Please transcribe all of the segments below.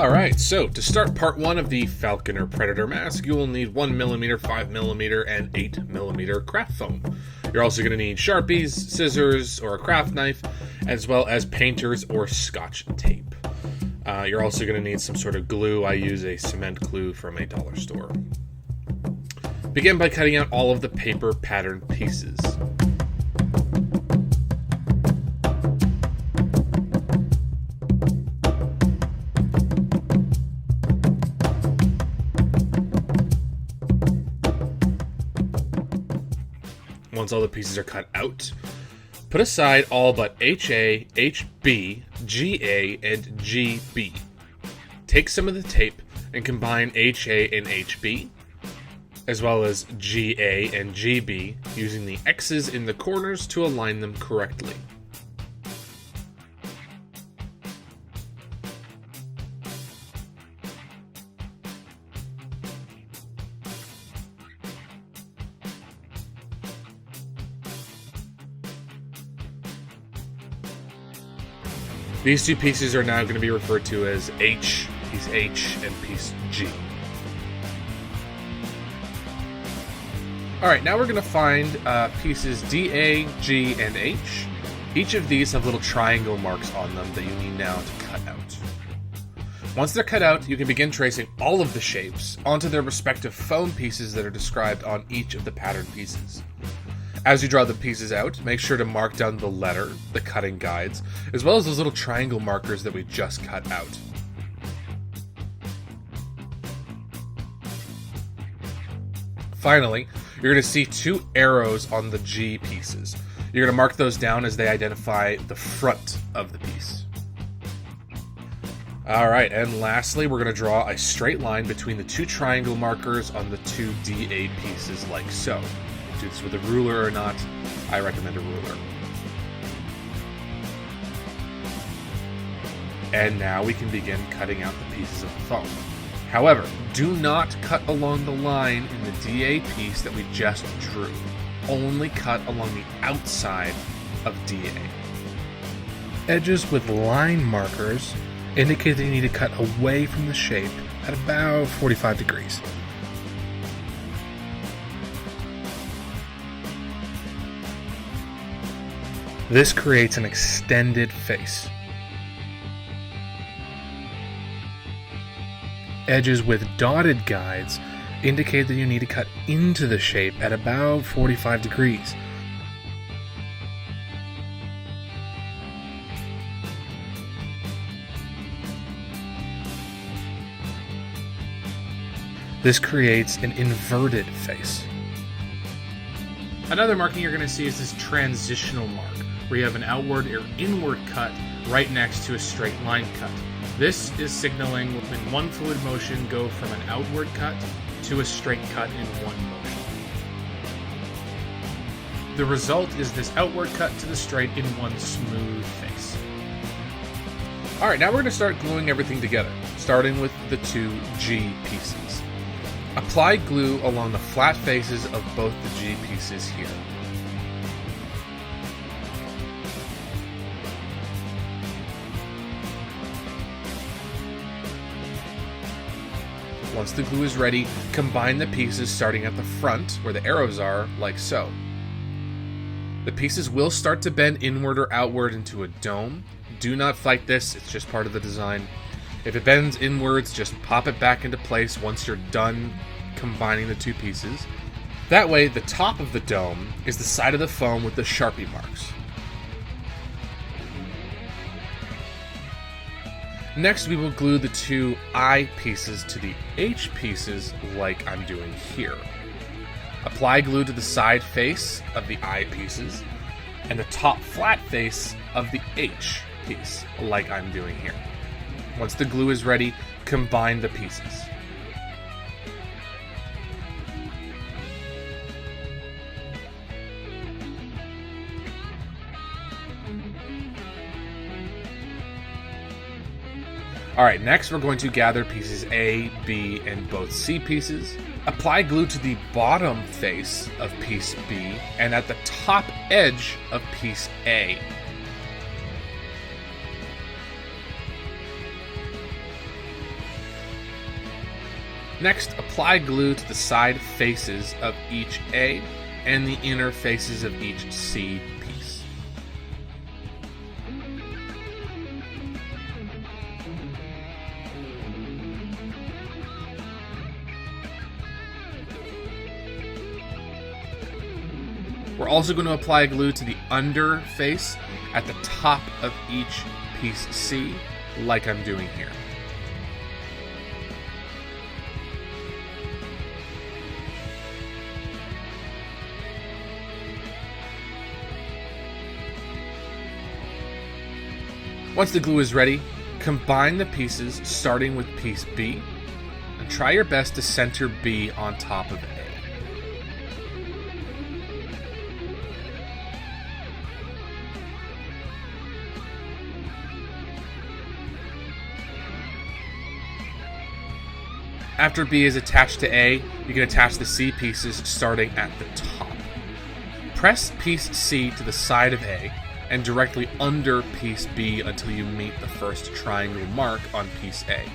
Alright, so to start part 1 of the Falconer Predator mask, you will need 1mm, 5mm, and 8mm craft foam. You're also going to need Sharpies, scissors, or a craft knife, as well as painters or Scotch tape. You're also going to need some sort of glue. I use a cement glue from a dollar store. Begin by cutting out all of the paper pattern pieces. Once all the pieces are cut out, put aside all but HA, HB, GA, and GB. Take some of the tape and combine HA and HB, as well as GA and GB, using the X's in the corners to align them correctly. These two pieces are now going to be referred to as H, piece H, and piece G. Alright, now we're going to find pieces D, A, G, and H. Each of these have little triangle marks on them that you need now to cut out. Once they're cut out, you can begin tracing all of the shapes onto their respective foam pieces that are described on each of the pattern pieces. As you draw the pieces out, make sure to mark down the letter, the cutting guides, as well as those little triangle markers that we just cut out. Finally, you're going to see two arrows on the G pieces. You're going to mark those down as they identify the front of the piece. Alright, and lastly, we're going to draw a straight line between the two triangle markers on the two DA pieces like so. Do this with a ruler or not, I recommend a ruler. And now we can begin cutting out the pieces of the foam. However, do not cut along the line in the DA piece that we just drew. Only cut along the outside of DA. Edges with line markers indicate that you need to cut away from the shape at about 45 degrees. This creates an extended face. Edges with dotted guides indicate that you need to cut into the shape at about 45 degrees. This creates an inverted face. Another marking you're going to see is this transitional mark, where you have an outward or inward cut right next to a straight line cut. This is signaling when one fluid motion go from an outward cut to a straight cut in one motion. The result is this outward cut to the straight in one smooth face. Alright, now we're going to start gluing everything together, starting with the two G pieces. Apply glue along the flat faces of both the G pieces here. Once the glue is ready, combine the pieces starting at the front, where the arrows are, like so. The pieces will start to bend inward or outward into a dome. Do not fight this, it's just part of the design. If it bends inwards, just pop it back into place once you're done combining the two pieces. That way, the top of the dome is the side of the foam with the Sharpie marks. Next, we will glue the two I pieces to the H pieces like I'm doing here. Apply glue to the side face of the I pieces and the top flat face of the H piece like I'm doing here. Once the glue is ready, combine the pieces. Alright, next we're going to gather pieces A, B, and both C pieces. Apply glue to the bottom face of piece B and at the top edge of piece A. Next, apply glue to the side faces of each A and the inner faces of each C piece. We're also going to apply glue to the under face at the top of each piece C, like I'm doing here. Once the glue is ready, combine the pieces starting with piece B, and try your best to center B on top of A. After B is attached to A, you can attach the C pieces starting at the top. Press piece C to the side of A and directly under piece B until you meet the first triangle mark on piece A.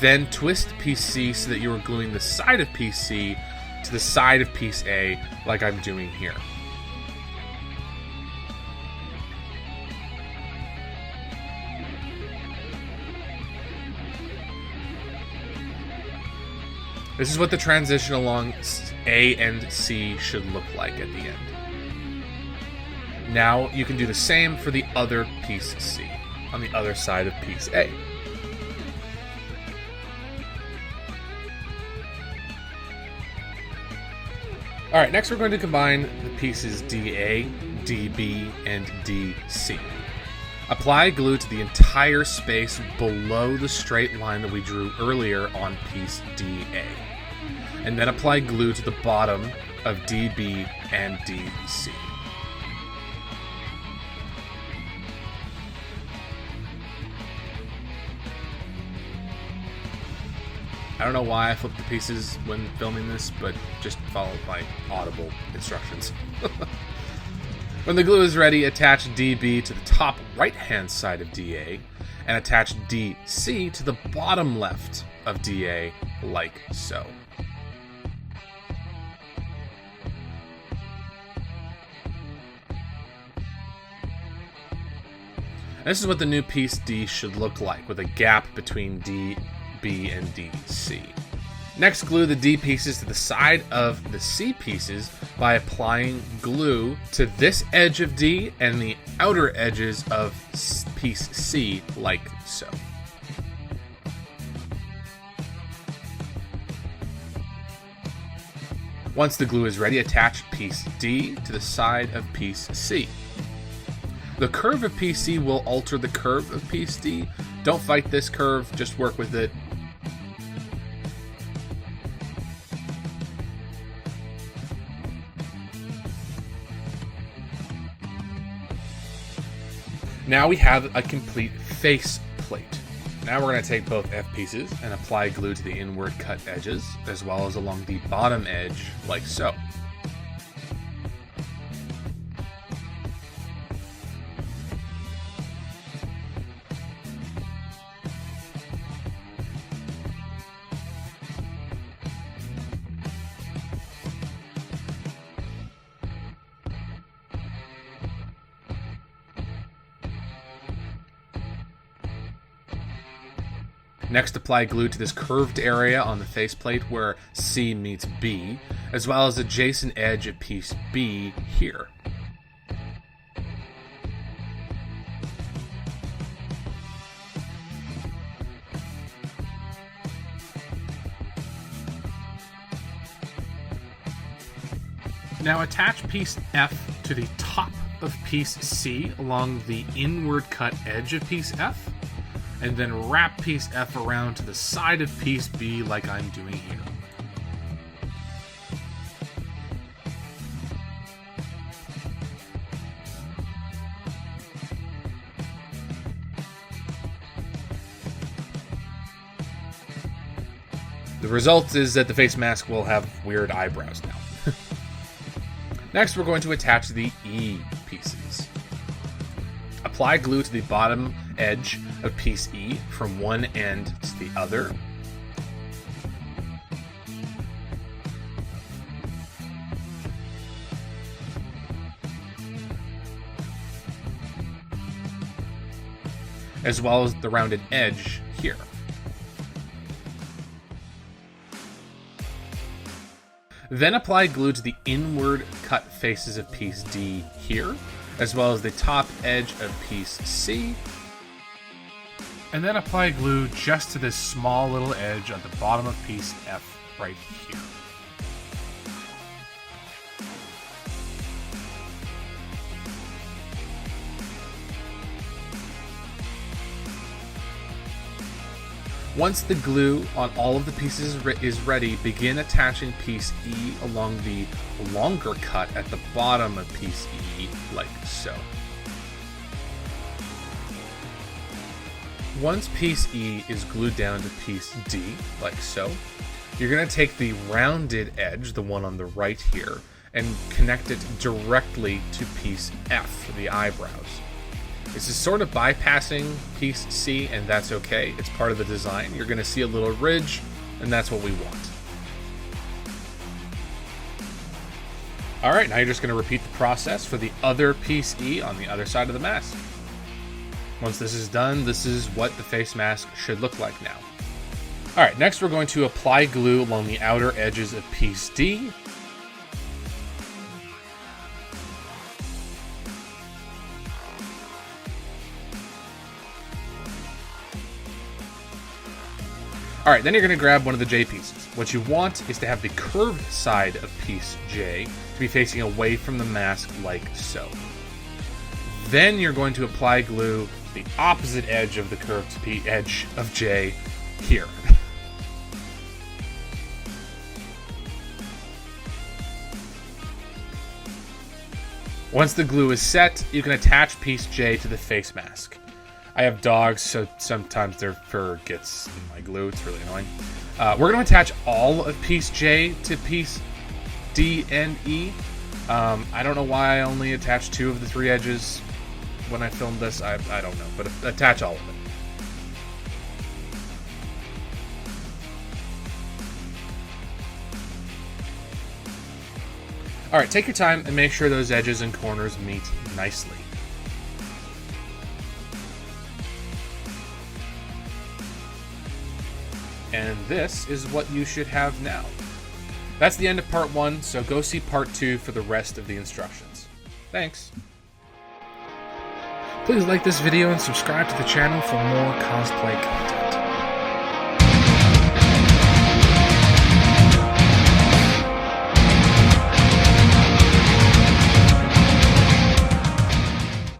Then twist piece C so that you are gluing the side of piece C to the side of piece A, like I'm doing here. This is what the transition along A and C should look like at the end. Now you can do the same for the other piece C, on the other side of piece A. Alright, next we're going to combine the pieces DA, DB, and DC. Apply glue to the entire space below the straight line that we drew earlier on piece DA. And then apply glue to the bottom of DB and DC. I don't know why I flipped the pieces when filming this, but just follow my audible instructions. When the glue is ready, attach DB to the top right-hand side of DA, and attach DC to the bottom left of DA, like so. This is what the new piece D should look like, with a gap between D, B, and DC. Next, glue the D pieces to the side of the C pieces by applying glue to this edge of D and the outer edges of piece C, like so. Once the glue is ready, attach piece D to the side of piece C. The curve of piece C will alter the curve of piece D. Don't fight this curve, just work with it. Now we have a complete face plate. Now we're going to take both F pieces and apply glue to the inward cut edges, as well as along the bottom edge, like so. Next, apply glue to this curved area on the faceplate where C meets B, as well as adjacent edge of piece B here. Now attach piece F to the top of piece C along the inward cut edge of piece F, and then wrap piece F around to the side of piece B like I'm doing here. The result is that the face mask will have weird eyebrows now. Next, we're going to attach the E pieces. Apply glue to the bottom edge of piece E from one end to the other. as well as the rounded edge here. Then apply glue to the inward cut faces of piece D here, as well as the top edge of piece C. And then apply glue just to this small little edge at the bottom of piece F right here. Once the glue on all of the pieces is ready, begin attaching piece E along the longer cut at the bottom of piece E, like so. Once piece E is glued down to piece D, like so, you're going to take the rounded edge, the one on the right here, and connect it directly to piece F, the eyebrows. This is sort of bypassing piece C, and that's okay. It's part of the design. You're going to see a little ridge, and that's what we want. Alright, now you're just going to repeat the process for the other piece E on the other side of the mask. Once this is done, this is what the face mask should look like now. Alright, next we're going to apply glue along the outer edges of piece D. Alright, then you're going to grab one of the J pieces. What you want is to have the curved side of piece J to be facing away from the mask like so. Then you're going to apply glue to the opposite edge of the curved edge of J here. Once the glue is set, you can attach piece J to the face mask. I have dogs, so sometimes their fur gets in my glue. It's really annoying. We're going to attach all of piece J to piece D and E. I don't know why I only attached 2 of the 3 edges when I filmed this. I don't know, but attach all of it. Alright, take your time and make sure those edges and corners meet nicely. And this is what you should have now. That's the end of part 1, so go see part 2 for the rest of the instructions. Thanks. Please like this video and subscribe to the channel for more cosplay content.